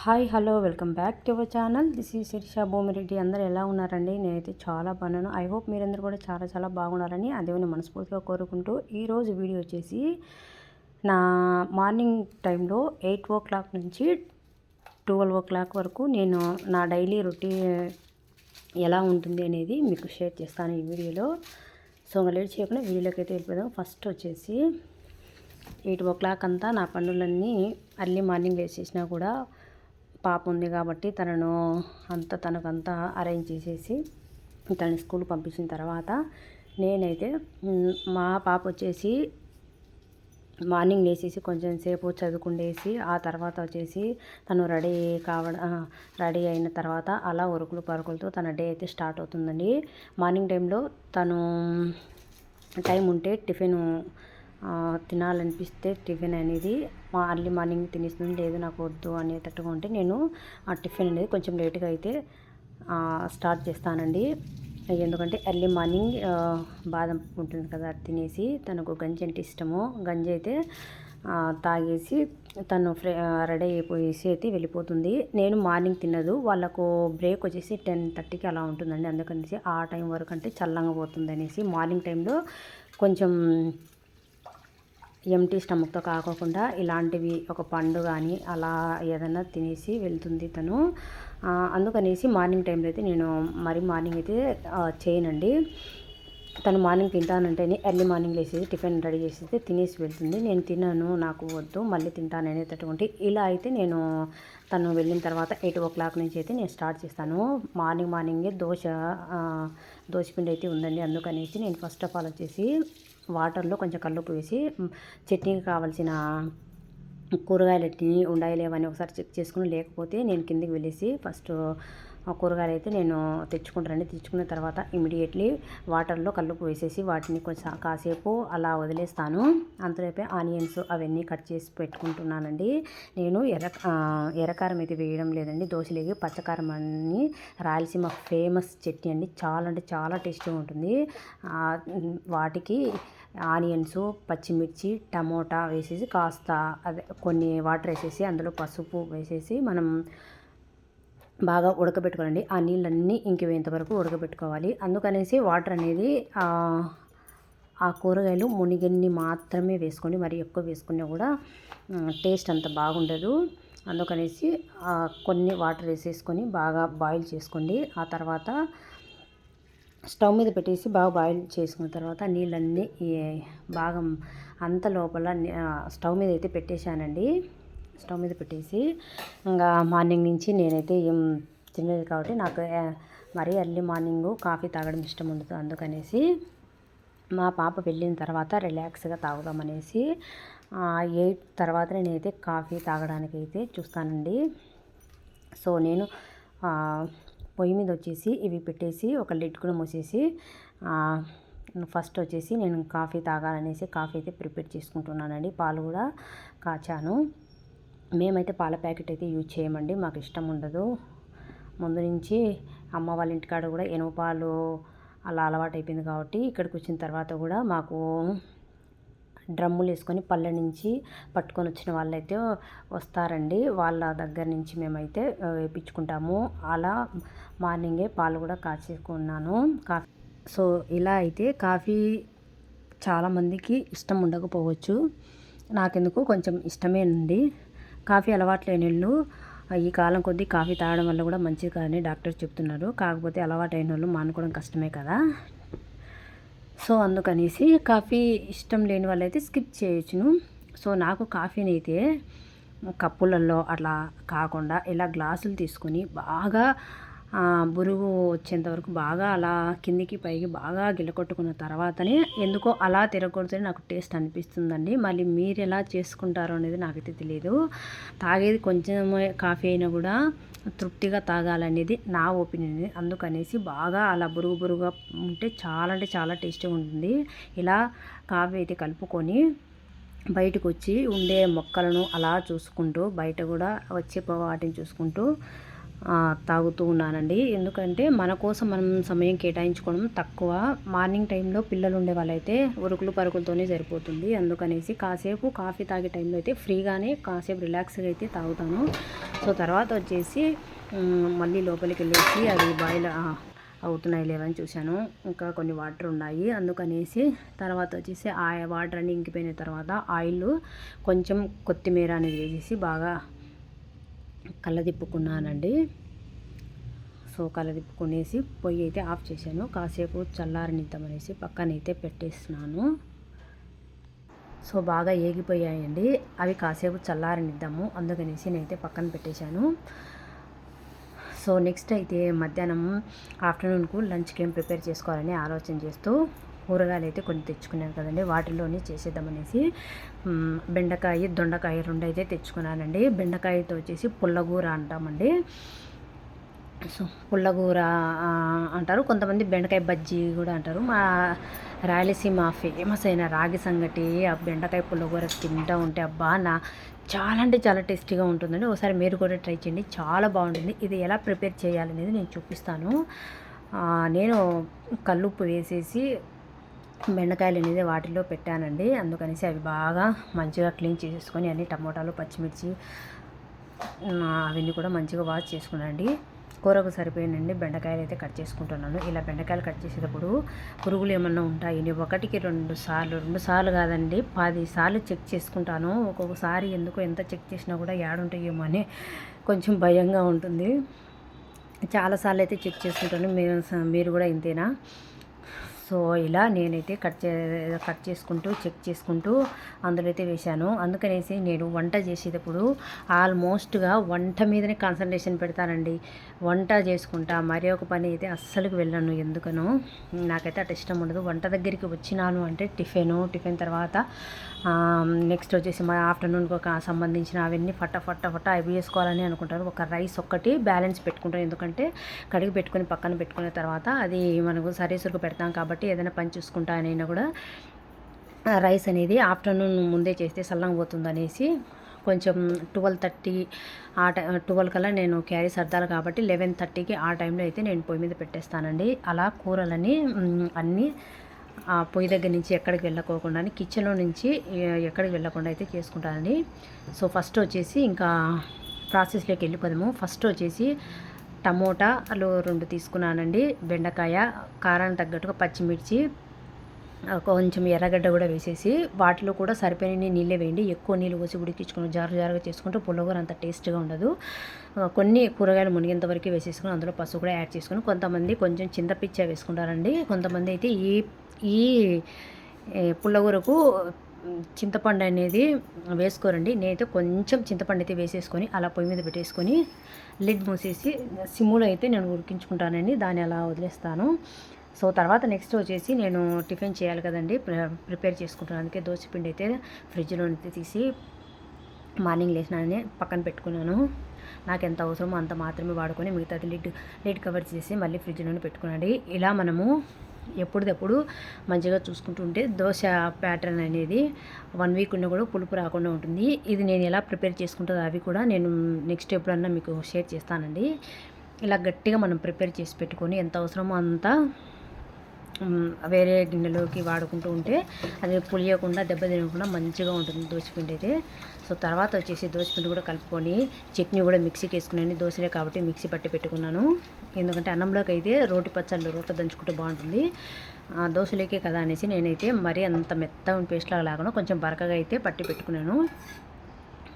Hi hello welcome back to our channel. This ఈ శిరీష భూమిరెడ్డి. అందరూ ఎలా ఉన్నారండి? నేనైతే చాలా బాగున్నాను. ఐ హోప్ మీరందరూ కూడా చాలా బాగున్నారని ఆ దేవుని మనస్ఫూర్తిగా కోరుకుంటూ ఈరోజు వీడియో వచ్చేసి నా మార్నింగ్ టైంలో 8 o'clock నుంచి 12 o'clock వరకు నేను నా డైలీ రొటీన్ ఎలా ఉంటుంది అనేది మీకు షేర్ చేస్తాను ఈ వీడియోలో. సో లేట్ చేయకుండా వీడియోలోకి అయితే వెళ్ళిపోదాం. ఫస్ట్ వచ్చేసి 8 o'clock అంతా నా పనులన్నీ అర్లీ మార్నింగ్ వేసేసినా కూడా పాప ఉంది కాబట్టి తనకంతా అరేంజ్ చేసేసి తనని స్కూల్ పంపించిన తర్వాత నేనైతే మా పాప వచ్చేసి మార్నింగ్ లేచేసి కొంచెం సేపు చదువుకుండేసి ఆ తర్వాత వచ్చేసి తను రెడీ అయిన తర్వాత అలా ఉరుకులు పరుకులతో తన డే అయితే స్టార్ట్ అవుతుందండి. మార్నింగ్ టైంలో తను టైం ఉంటే టిఫిన్ తినాలనిపిస్తే టిఫిన్ అనేది అర్లీ మార్నింగ్ తినేస్తుంది. లేదు నాకు వద్దు అనేటట్టుగా ఉంటే నేను ఆ టిఫిన్ అనేది కొంచెం లేట్గా అయితే స్టార్ట్ చేస్తానండి. ఎందుకంటే ఎర్లీ మార్నింగ్ బాదం ఉంటుంది కదా, తినేసి తనకు గంజి అంటే ఇష్టము. గంజి అయితే తాగేసి తను రెడీ అయిపోయేసి అయితే వెళ్ళిపోతుంది. నేను మార్నింగ్ తినదు. వాళ్ళకు బ్రేక్ వచ్చేసి 10:30కి అలా ఉంటుందండి. అందుకనేసి ఆ టైం వరకు అంటే చల్లంగా పోతుంది అనేసి మార్నింగ్ టైంలో కొంచెం ఎంటీ స్టమక్తో కాకోకుండా ఇలాంటివి ఒక పండు కానీ అలా ఏదైనా తినేసి వెళ్తుంది తను. అందుకనేసి మార్నింగ్ టైంలో అయితే నేను మార్నింగ్ అయితే చేయనండి. తను మార్నింగ్ తింటానంటేనే ఎర్లీ మార్నింగ్ లేసేసి టిఫిన్ రెడీ చేసేసి తినేసి వెళ్తుంది. నేను తిన్నాను, నాకు వద్దు, మళ్ళీ తింటాను అనేటటువంటి ఇలా అయితే నేను తను వెళ్ళిన తర్వాత 8 o'clock నుంచి అయితే నేను స్టార్ట్ చేస్తాను. మార్నింగే దోశపిండి అయితే ఉందండి. అందుకనేసి నేను ఫస్ట్ ఆఫ్ ఆల్ వచ్చేసి వాటర్లో కొంచెం కల్లుప్పు వేసి చట్నీకి కావాల్సిన కూరగాయలన్నీ ఉండాయి లేవని ఒకసారి చెక్ చేసుకుని, లేకపోతే నేను కిందికి వెళ్ళేసి ఫస్ట్ కూరగాయలు అయితే నేను తెచ్చుకున్న తర్వాత ఇమీడియట్లీ వాటర్లో కల్లుప్పు వేసేసి వాటిని కొంచెం కాసేపు అలా వదిలేస్తాను. అంతలోపే ఆనియన్స్ అవన్నీ కట్ చేసి పెట్టుకుంటున్నానండి. నేను ఎర్రకారం అయితే వేయడం లేదండి. దోశలేకి పచ్చకారం అని రాయలసీమ ఫేమస్ చట్నీ అండి. చాలా అంటే చాలా టేస్టీగా ఉంటుంది. వాటికి ఆనియన్స్, పచ్చిమిర్చి, టమోటా వేసేసి కాస్త కొన్ని వాటర్ వేసేసి అందులో పసుపు వేసేసి మనం బాగా ఉడకబెట్టుకోవాలండి. ఆ నీళ్ళన్నీ ఇంకివేంత వరకు ఉడకబెట్టుకోవాలి. అందుకనేసి వాటర్ అనేది ఆ కూరగాయలు మునిగిన్ని మాత్రమే వేసుకోండి. మరి ఎక్కువ వేసుకున్నా కూడా టేస్ట్ అంత బాగుండదు. అందుకనేసి కొన్ని వాటర్ వేసేసుకొని బాగా బాయిల్ చేసుకోండి. ఆ తర్వాత స్టవ్ మీద పెట్టేసి బాగా బాయిల్ చేసుకున్న తర్వాత నీళ్ళన్నీ బాగా అంత లోపల స్టవ్ మీద అయితే పెట్టేశానండి. స్టవ్ మీద పెట్టేసి ఇంకా మార్నింగ్ నుంచి నేనైతే ఏం తినలేదు కాబట్టి నాకు మరీ ఎర్లీ మార్నింగ్ కాఫీ తాగడం ఇష్టం ఉండదు. అందుకనేసి మా పాప వెళ్ళిన తర్వాత రిలాక్స్గా తాగుదామనేసి 8 తర్వాత నేనైతే కాఫీ తాగడానికి అయితే చూస్తానండి. సో నేను పొయ్యి మీద వచ్చేసి ఇవి పెట్టేసి ఒక లిడ్ కూడా మూసేసి ఫస్ట్ వచ్చేసి నేను కాఫీ తాగాలనేసి కాఫీ అయితే ప్రిపేర్ చేసుకుంటున్నానండి. పాలు కూడా కాచాను. మేమైతే పాల ప్యాకెట్ అయితే యూజ్ చేయమండి, మాకు ఇష్టం ఉండదు. ముందు నుంచి అమ్మ వాళ్ళ ఇంటికాడ కూడా ఎనుమ పాలు అలా అలవాటు అయిపోయింది కాబట్టి ఇక్కడికి వచ్చిన తర్వాత కూడా మాకు డ్రమ్ములు వేసుకొని పల్లె నుంచి పట్టుకొని వచ్చిన వాళ్ళైతే వస్తారండి. వాళ్ళ దగ్గర నుంచి మేమైతే వేయించుకుంటాము. అలా మార్నింగే పాలు కూడా కాచేసుకున్నాను. సో ఇలా అయితే కాఫీ చాలామందికి ఇష్టం ఉండకపోవచ్చు. నాకెందుకు కొంచెం ఇష్టమేనండి. కాఫీ అలవాటు లేని వాళ్ళు ఈ కాలం కొద్దీ కాఫీ తాగడం వల్ల కూడా మంచిది కాదని డాక్టర్ చెప్తున్నారు. కాకపోతే అలవాటు అయిన వాళ్ళు మానుకోవడం కష్టమే కదా. సో అందుకనేసి కాఫీ ఇష్టం లేని వాళ్ళైతే స్కిప్ చేయొచ్చును. సో నాకు కాఫీని అయితే కప్పులలో అట్లా కాకుండా ఇలా గ్లాసులు తీసుకొని బాగా బురుగు వచ్చేంత వరకు బాగా అలా కిందికి పైకి బాగా గిలకొట్టుకున్న తర్వాతనే ఎందుకో అలా తిరగకూడదని నాకు టేస్ట్ అనిపిస్తుందండి. మళ్ళీ మీరు ఎలా చేసుకుంటారో అనేది నాకైతే తెలియదు. తాగేది కొంచెం కాఫీ అయినా కూడా తృప్తిగా తాగాలనేది నా ఒపీనియన్. అందుకనేసి బాగా అలా బురుగుగా ఉంటే చాలా అంటే చాలా టేస్టీగా ఉంటుంది. ఇలా కాఫీ అయితే కలుపుకొని బయటకు వచ్చి ఉండే మొక్కలను అలా చూసుకుంటూ, బయట కూడా వచ్చే వాటిని చూసుకుంటూ తాగుతూ ఉన్నానండి. ఎందుకంటే మన కోసం మనం సమయం కేటాయించుకోవడం తక్కువ. మార్నింగ్ టైంలో పిల్లలు ఉండే వాళ్ళైతే ఉరుకులు పరుగులతోనే సరిపోతుంది. అందుకనేసి కాసేపు కాఫీ తాగే టైంలో అయితే ఫ్రీగానే కాసేపు రిలాక్స్గా అయితే తాగుతాను. సో తర్వాత వచ్చేసి మళ్ళీ లోపలికి వెళ్ళేసి అది బాయిల్ అవుతున్నాయి లేవని చూశాను. ఇంకా కొన్ని వాటర్ ఉన్నాయి, అందుకనేసి తర్వాత వచ్చేసి ఆ వాటర్ అన్ని ఇంకిపోయిన తర్వాత ఆయిల్ కొంచెం కొత్తిమీర అనేది వేసేసి బాగా కళ్ళదిప్పుకున్నానండి. సో కళ్ళదిప్పుకునేసి పొయ్యి అయితే ఆఫ్ చేశాను. కాసేపు చల్లారనిద్దామనేసి పక్కనైతే పెట్టేస్తున్నాను. సో బాగా ఏగిపోయాయండి అవి, కాసేపు చల్లారనిద్దాము అందుకనేసి నేనైతే పక్కన పెట్టేశాను. సో నెక్స్ట్ అయితే మధ్యాహ్నం ఆఫ్టర్నూన్కు లంచ్కి ఏం ప్రిపేర్ చేసుకోవాలని ఆలోచన చేస్తూ కూరగాయలు అయితే కొన్ని తెచ్చుకున్నాను కదండి, వాటిల్లోనే చేసేద్దామనేసి బెండకాయ దొండకాయ 2 అయితే తెచ్చుకున్నానండి. బెండకాయతో వచ్చేసి పుల్లగూర అంటామండి. సో పుల్లగూర అంటారు, కొంతమంది బెండకాయ బజ్జీ కూడా అంటారు. మా రాయలసీమ ఫేమస్ అయిన రాగి సంగటి ఆ బెండకాయ పుల్లగూర తింటూ ఉంటే అబ్బా చాలా అంటే చాలా టేస్టీగా ఉంటుందండి. ఒకసారి మీరు కూడా ట్రై చేయండి, చాలా బాగుంటుంది. ఇది ఎలా ప్రిపేర్ చేయాలనేది నేను చూపిస్తాను. నేను కల్లుప్పు వేసేసి బెండకాయలు అనేది వాటిలో పెట్టానండి. అందుకనేసి అవి బాగా మంచిగా క్లీన్ చేసేసుకొని అన్ని టమోటాలు పచ్చిమిర్చి అవన్నీ కూడా మంచిగా వాష్ చేసుకున్నానండి. కూరకు సరిపోయినండి బెండకాయలు అయితే కట్ చేసుకుంటున్నాను. ఇలా బెండకాయలు కట్ చేసేటప్పుడు పురుగులు ఏమన్నా ఉంటాయని 1కి 2 సార్లు కాదండి 10 సార్లు చెక్ చేసుకుంటాను. ఒక్కొక్కసారి ఎందుకో ఎంత చెక్ చేసినా కూడా ఏడుంటాయేమో అని కొంచెం భయంగా ఉంటుంది. చాలాసార్లు అయితే చెక్ చేసుకుంటాను. మీరు కూడా ఇంతేనా? సో ఇలా నేనైతే కట్ చేసుకుంటూ చెక్ చేసుకుంటూ అందులో అయితే వేశాను. అందుకనేసి నేను వంట చేసేటప్పుడు ఆల్మోస్ట్గా వంట మీదనే కాన్సన్ట్రేషన్ పెడతానండి. వంట చేసుకుంటా మరి ఒక పని అయితే అస్సలుకి వెళ్ళను. ఎందుకనో నాకైతే అటు ఇష్టం ఉండదు. వంట దగ్గరికి వచ్చినాను అంటే టిఫిన్ తర్వాత నెక్స్ట్ వచ్చేసి మా ఆఫ్టర్నూన్కి సంబంధించిన అవన్నీ ఫట్ట అవి వేసుకోవాలని అనుకుంటాను. ఒక రైస్ ఒక్కటి బ్యాలెన్స్ పెట్టుకుంటాను, ఎందుకంటే కడిగి పెట్టుకొని పక్కన పెట్టుకున్న తర్వాత అది మనకు సరేసురుకు పెడతాం కాబట్టి ఏదైనా పని చూసుకుంటా అయినా కూడా రైస్ అనేది ఆఫ్టర్నూన్ ముందే చేస్తే సల్లంగా పోతుంది అనేసి కొంచెం 12:30 12 కల్లా నేను క్యారీ సర్దాలి కాబట్టి 11:30కి ఆ టైంలో అయితే నేను పొయ్యి మీద పెట్టేస్తానండి. అలా కూరలని అన్నీ పొయ్యి దగ్గర నుంచి ఎక్కడికి వెళ్ళకోకుండా కిచెన్లో నుంచి ఎక్కడికి వెళ్ళకుండా అయితే చేసుకుంటానండి. సో ఫస్ట్ వచ్చేసి ఇంకా ప్రాసెస్లోకి వెళ్ళిపోదాము. ఫస్ట్ వచ్చేసి టమోటాలు 2 తీసుకున్నానండి, బెండకాయ, కారానికి తగ్గట్టుగా పచ్చిమిర్చి, కొంచెం ఎర్రగడ్డ కూడా వేసేసి వాటిలో కూడా సరిపోయిన నీళ్ళే వేయండి. ఎక్కువ నీళ్ళు పోసి ఉడికించుకుని జారుగా చేసుకుంటే పుల్లగూర అంత టేస్ట్గా ఉండదు. కొన్ని కూరగాయలు మునిగేంత వరకు వేసేసుకుని అందులో పసుపు కూడా యాడ్ చేసుకుని, కొంతమంది కొంచెం చింతపిచ్చ వేసుకుంటారండి, కొంతమంది అయితే ఈ పుల్లగూరకు చింతపండు అనేది వేసుకోరండి. నేనైతే కొంచెం చింతపండు అయితే వేసేసుకొని అలా పొయ్యి మీద పెట్టేసుకొని లిడ్ మూసేసి సిమ్ములో అయితే నేను ఉడికించుకుంటానండి. దాన్ని అలా వదిలేస్తాను. సో తర్వాత నెక్స్ట్ వచ్చేసి నేను టిఫిన్ చేయాలి కదండి, ప్రిపేర్ చేసుకుంటాను. అందుకే దోశపిండి అయితే ఫ్రిడ్జ్లో తీసి మార్నింగ్ లేచినానే పక్కన పెట్టుకున్నాను. నాకు ఎంత అవసరమో అంత మాత్రమే వాడుకొని మిగతాది లిడ్ కవర్ చేసి మళ్ళీ ఫ్రిడ్జ్లోనే పెట్టుకున్నాండి. ఇలా మనము ఎప్పటిదప్పుడు మంచిగా చూసుకుంటుంటే దోశ ప్యాటర్న్ అనేది 1 వీక్ ఉన్నా కూడా పులుపు రాకుండా ఉంటుంది. ఇది నేను ఎలా ప్రిపేర్ చేసుకుంటుందో అవి కూడా నేను నెక్స్ట్ ఎప్పుడన్నా మీకు షేర్ చేస్తానండి. ఇలా గట్టిగా మనం ప్రిపేర్ చేసి పెట్టుకొని ఎంత అవసరమో అంత వేరే గిన్నెలోకి వాడుకుంటూ ఉంటే అది పులియకుండా దెబ్బ తినకుండా మంచిగా ఉంటుంది దోశపిండి అయితే. సో తర్వాత వచ్చేసి దోశపిండి కూడా కలుపుకొని చట్నీ కూడా మిక్సీకి వేసుకున్నాను. దోశలే కాబట్టి మిక్సీ పట్టి పెట్టుకున్నాను, ఎందుకంటే అన్నంలోకి అయితే రోటి రోట్లో దంచుకుంటే బాగుంటుంది. దోశలేకే కదా అనేసి నేనైతే మరీ అంత మెత్త పేస్ట్ లాగా లేకుండా కొంచెం బరకగా అయితే పట్టి పెట్టుకున్నాను.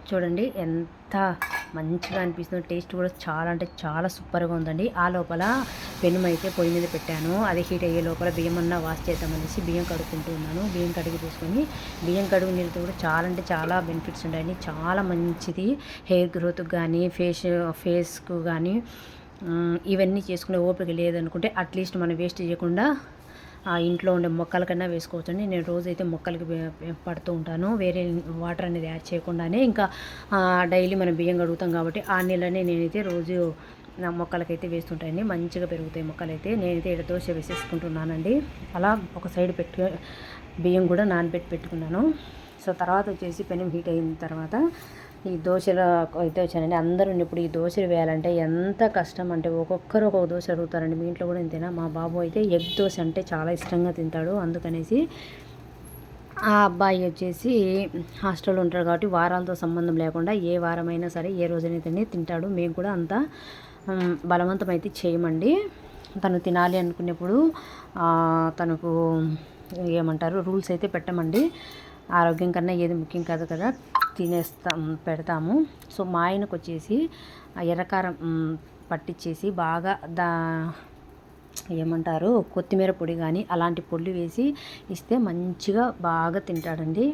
చూడండి ఎంత మంచిగా అనిపిస్తుంది, టేస్ట్ కూడా చాలా అంటే చాలా సూపర్గా ఉందండి. ఆ లోపల పెనం అయితే పొయ్యి మీద పెట్టాను, అది హీట్ అయ్యే లోపల బియ్యం అన్నా వాష్ చేద్దామనేసి బియ్యం కడుక్కుంటూ ఉన్నాను. బియ్యం కడిగి తీసుకొని బియ్యం కడుగు నీళ్ళతో కూడా చాలా అంటే చాలా బెనిఫిట్స్ ఉంటాయండి. చాలా మంచిది హెయిర్ గ్రోత్కి కానీ ఫేస్కు కానీ. ఇవన్నీ చేసుకునే ఓపిక లేదనుకుంటే అట్లీస్ట్ మనం వేస్ట్ చేయకుండా ఇంట్లో ఉండే మొక్కలకన్నా వేసుకోవచ్చండి. నేను రోజైతే మొక్కలకి పడుతూ ఉంటాను, వేరే వాటర్ అనేది యాడ్ చేయకుండానే. ఇంకా డైలీ మనం బియ్యం కడుగుతాం కాబట్టి ఆ నీళ్ళని నేనైతే రోజు నా మొక్కలకైతే వేస్తుంటాయండి, మంచిగా పెరుగుతాయి మొక్కలైతే. నేనైతే ఇక్కడ దోశ వేసేసుకుంటున్నానండి. అలా ఒక సైడ్ బియ్యం కూడా నానబెట్టి పెట్టుకున్నాను. సో తర్వాత వచ్చేసి పెనం హీట్ అయిన తర్వాత ఈ దోశలు అయితే వచ్చానండి. అందరూ ఇప్పుడు ఈ దోశలు వేయాలంటే ఎంత కష్టం అంటే ఒక్కొక్కరు ఒక్కొక్క దోశ అడుగుతారండి. మీ ఇంట్లో కూడా ఇంతేనా? మా బాబు అయితే ఎగ్ దోశ అంటే చాలా ఇష్టంగా తింటాడు. అందుకనేసి ఆ అబ్బాయి వచ్చేసి హాస్టల్లో ఉంటాడు కాబట్టి వారాలతో సంబంధం లేకుండా ఏ వారమైనా సరే ఏ రోజైనా తింటాడు. మేము కూడా అంత బలవంతం అయితే చేయమండి. తను తినాలి అనుకునేప్పుడు తనకు ఏమంటారు రూల్స్ అయితే పెట్టమండి. ఆరోగ్యం కన్నా ఏది ముఖ్యం కాదు కదా, పెడతాము. సో మా ఆయనకు వచ్చేసి ఎర్రకారం పట్టించేసి బాగా ఏమంటారు కొత్తిమీర పొడి కానీ అలాంటి పొడి వేసి ఇస్తే మంచిగా బాగా తింటాడండి.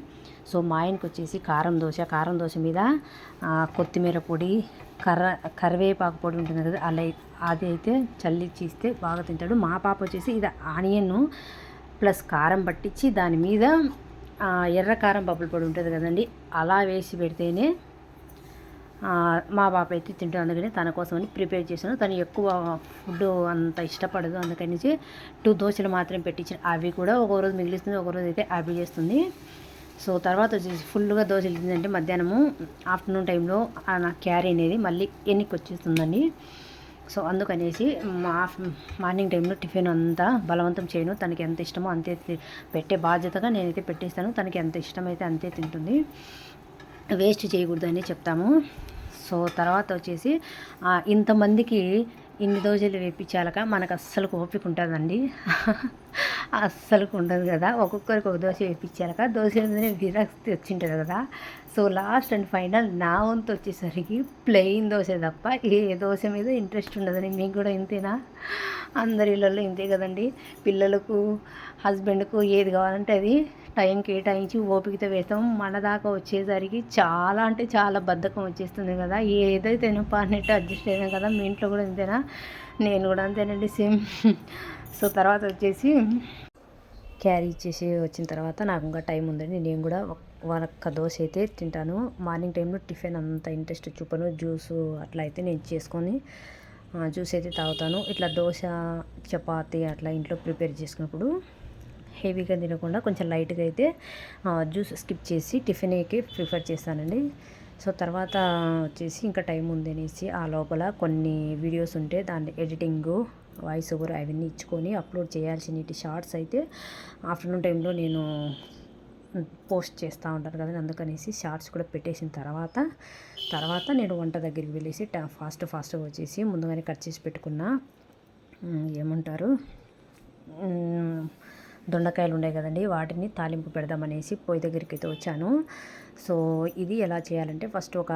సో మా ఆయనకు వచ్చేసి కారం దోశ మీద కొత్తిమీర పొడి కరివేపాకు పొడి ఉంటుంది కదా, అది అయితే చల్లిచ్చి ఇస్తే బాగా తింటాడు. మా పాప వచ్చేసి ఇది ఆనియన్ ప్లస్ కారం పట్టించి దాని మీద ఎర్ర కారం పప్పుల పొడి ఉంటుంది కదండి, అలా వేసి పెడితేనే మా పాప అయితే తింటాడు. అందుకని తన కోసమని ప్రిపేర్ చేశాను. తను ఎక్కువ ఫుడ్ అంత ఇష్టపడదు, అందుకని 2 దోశలు మాత్రం పెట్టించాను. అవి కూడా ఒక రోజు మిగిలిస్తుంది, ఒక రోజు అయితే అవి చేస్తుంది. సో తర్వాత వచ్చేసి ఫుల్గా దోశలు తిందంటే మధ్యాహ్నము ఆఫ్టర్నూన్ టైంలో నా క్యారీ అనేది మళ్ళీ ఎన్నికి వచ్చేస్తుందండి. సో అందుకనేసి మార్నింగ్ టైంలో టిఫిన్ అంతా బలవంతం చేయను. తనకి ఎంత ఇష్టమో అంతే పెట్టే బాధ్యతగా నేనైతే పెట్టేస్తాను. తనకి ఎంత ఇష్టమైతే అంతే తింటుంది, వేస్ట్ చేయకూడదని చెప్తాము. సో తర్వాత వచ్చేసి ఇంతమందికి ఇన్ని దోశలు వేయించాలక మనకు అస్సలు ఓపిక ఉంటుందండి. అస్సలుకు ఉండదు కదా, ఒక్కొక్కరికి ఒక దోశ వేయించాలక దోశ మీదనే విరక్తి వచ్చింటుంది కదా. సో లాస్ట్ అండ్ ఫైనల్ నా వంతు వచ్చేసరికి ప్లెయిన్ దోశ తప్ప ఏ దోశ మీద ఇంట్రెస్ట్ ఉండదని. మీకు కూడా ఇంతేనా? అందరి ఇళ్ళల్లో ఇంతే కదండి. పిల్లలకు హస్బెండ్కు ఏది కావాలంటే అది టైం కేటాయించి ఓపికతో వేస్తాం. మన దాకా వచ్చేసరికి చాలా అంటే చాలా బద్ధకం వచ్చేస్తుంది కదా. ఏదైతే అన్నట్టు అడ్జస్ట్ అయినా కదా. మీ ఇంట్లో కూడా ఇంతేనా? నేను కూడా అంతేనండి, సేమ్. సో తర్వాత వచ్చేసి క్యారీ ఇచ్చేసి వచ్చిన తర్వాత నాకు ఇంకా టైం ఉందండి. నేను కూడా ఒక్క దోశ అయితే తింటాను. మార్నింగ్ టైంలో టిఫిన్ అంత ఇంట్రెస్ట్ చూపను. జ్యూసు అట్లా అయితే నేను చేసుకొని జ్యూస్ అయితే తాగుతాను. ఇట్లా దోశ చపాతి అట్లా ఇంట్లో ప్రిపేర్ చేసుకున్నప్పుడు హెవీగా తినకుండా కొంచెం లైట్గా అయితే జ్యూస్ స్కిప్ చేసి టిఫిన్కి ప్రిఫర్ చేస్తానండి. సో తర్వాత వచ్చేసి ఇంకా టైం ఉందనేసి ఆ లోపల కొన్ని వీడియోస్ ఉంటే దాన్ని ఎడిటింగు వాయిస్ ఓవర్ అవన్నీ ఇచ్చుకొని అప్లోడ్ చేయాల్సిన షార్ట్స్ అయితే ఆఫ్టర్నూన్ టైంలో నేను పోస్ట్ చేస్తూ ఉంటాను కదా, అందుకనేసి షార్ట్స్ కూడా పెట్టేసిన తర్వాత నేను వంట దగ్గరికి వెళ్ళేసి ఫాస్ట్గా వచ్చేసి ముందుగానే కట్ చేసి పెట్టుకున్న ఏమంటారు దొండకాయలు ఉన్నాయి కదండి, వాటిని తాలింపు పెడదామనేసి పొయ్యి దగ్గరికి అయితే వచ్చాను. సో ఇది ఎలా చేయాలంటే ఫస్ట్ ఒక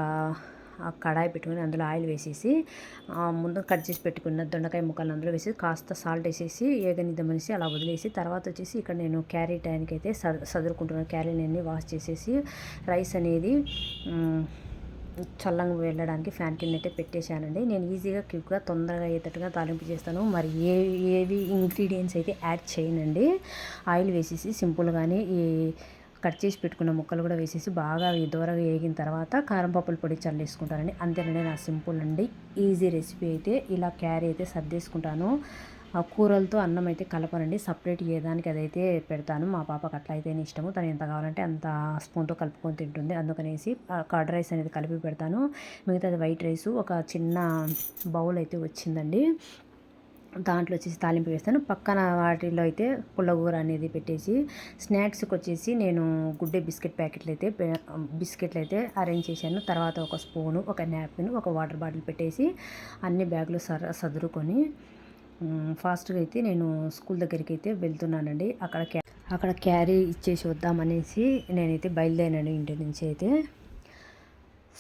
కడాయి పెట్టుకుని అందులో ఆయిల్ వేసేసి ముందు కట్ చేసి పెట్టుకున్న దొండకాయ ముక్కలను అందులో వేసి కాస్త సాల్ట్ వేసేసి ఏగనిద్దామనేసి అలా వదిలేసి తర్వాత వచ్చేసి ఇక్కడ నేను క్యారీ టైంకి అయితే సదురుకుంటున్నాను. క్యారీని వాష్ చేసేసి రైస్ అనేది చల్లంగా వెళ్ళడానికి ఫ్యాన్ కింద అయితే పెట్టేశానండి. నేను ఈజీగా క్విక్గా తొందరగా అయ్యేటట్టుగా తాలింపు చేస్తాను. మరి ఏవి ఇంగ్రీడియంట్స్ అయితే యాడ్ చేయనండి. ఆయిల్ వేసేసి సింపుల్గానే ఈ కట్ చేసి పెట్టుకున్న ముక్కలు కూడా వేసేసి బాగా దూరగా వేగిన తర్వాత కారం పప్పుల పొడి చల్లేసుకుంటానండి. అంతేనండి, నా సింపుల్ అండి ఈజీ రెసిపీ అయితే ఇలా క్యారీ అయితే సర్దేసుకుంటాను. కూరలతో అన్నం అయితే కలపనండి, సపరేట్ ఏదానికి అదైతే పెడతాను. మా పాపకు అట్లా అయితేనే ఇష్టము, తను ఎంత కావాలంటే అంత స్పూన్తో కలుపుకొని తింటుంది. అందుకనేసి కర్డ్ రైస్ అనేది కలిపి పెడతాను. మిగతాది వైట్ రైస్ ఒక చిన్న బౌల్ అయితే వచ్చిందండి, దాంట్లో వచ్చేసి తాలింపు వేస్తాను. పక్కన వాటిలో అయితే పుల్లగూర అనేది పెట్టేసి స్నాక్స్కి వచ్చేసి నేను గుడ్డే బిస్కెట్లు అయితే అరేంజ్ చేశాను. తర్వాత ఒక స్పూను, ఒక నాప్కిన్, ఒక వాటర్ బాటిల్ పెట్టేసి అన్ని బ్యాగులు సదురుకొని ఫాస్ట్గా అయితే నేను స్కూల్ దగ్గరికి అయితే వెళ్తున్నానండి. అక్కడ క్యారీ ఇచ్చేసి వద్దామనేసి నేనైతే బయలుదేరాను ఇంటి నుంచి అయితే.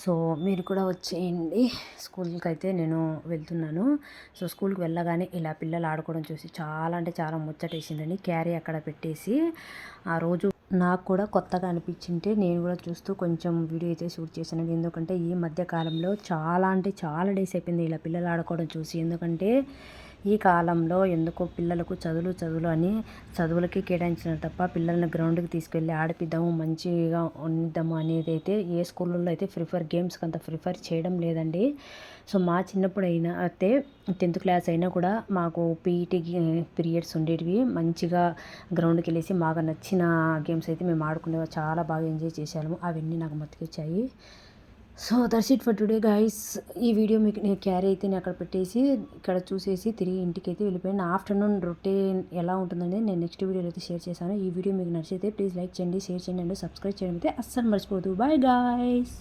సో మీరు కూడా వచ్చేయండి, స్కూల్కి అయితే నేను వెళ్తున్నాను. సో స్కూల్కి వెళ్ళగానే ఇలా పిల్లలు ఆడుకోవడం చూసి చాలా అంటే చాలా ముచ్చటేసిందండి. క్యారీ అక్కడ పెట్టేసి ఆ రోజు నాకు కూడా కొత్తగా అనిపించింటే నేను కూడా చూస్తూ కొంచెం వీడియో అయితే షూట్ చేశాను. ఎందుకంటే ఈ మధ్య కాలంలో చాలా అంటే చాలా డేస్ అయిపోయింది ఇలా పిల్లలు ఆడుకోవడం చూసి. ఎందుకంటే ఈ కాలంలో ఎందుకో పిల్లలకు చదువులు అని చదువులకి కేటాయించినారు తప్ప పిల్లల్ని గ్రౌండ్కి తీసుకెళ్ళి ఆడిపిద్దాము మంచిగా ఉండిద్దాము అనేది అయితే ఏ స్కూళ్ళల్లో అయితే గేమ్స్కి అంత ప్రిఫర్ చేయడం లేదండి. సో మా చిన్నప్పుడు అయినా అయితే 10th క్లాస్ అయినా కూడా మాకు పీఈటీ పీరియడ్స్ ఉండేటివి. మంచిగా గ్రౌండ్కి వెళ్ళేసి మాకు నచ్చిన గేమ్స్ అయితే మేము ఆడుకునేవా, చాలా బాగా ఎంజాయ్ చేసాము. అవన్నీ నాకు మతికొచ్చాయి. So that's it for today guys. ఈ వీడియో మీకు నేను క్యారీ అయితే నేను అక్కడ పెట్టేసి ఇక్కడ చూసేసి తిరిగి ఇంటికి అయితే వెళ్ళిపోయాను. ఆఫ్టర్నూన్ రొటీన్ ఎలా ఉంటుందని నేను నెక్స్ట్ వీడియోలో అయితే షేర్ చేశాను. ఈ వీడియో మీకు నచ్చితే ప్లీజ్ లైక్ చేయండి, షేర్ చేయండి అండ్ సబ్స్క్రైబ్ చేయడం అయితే అస్సలు మర్చిపోదు. Bye guys.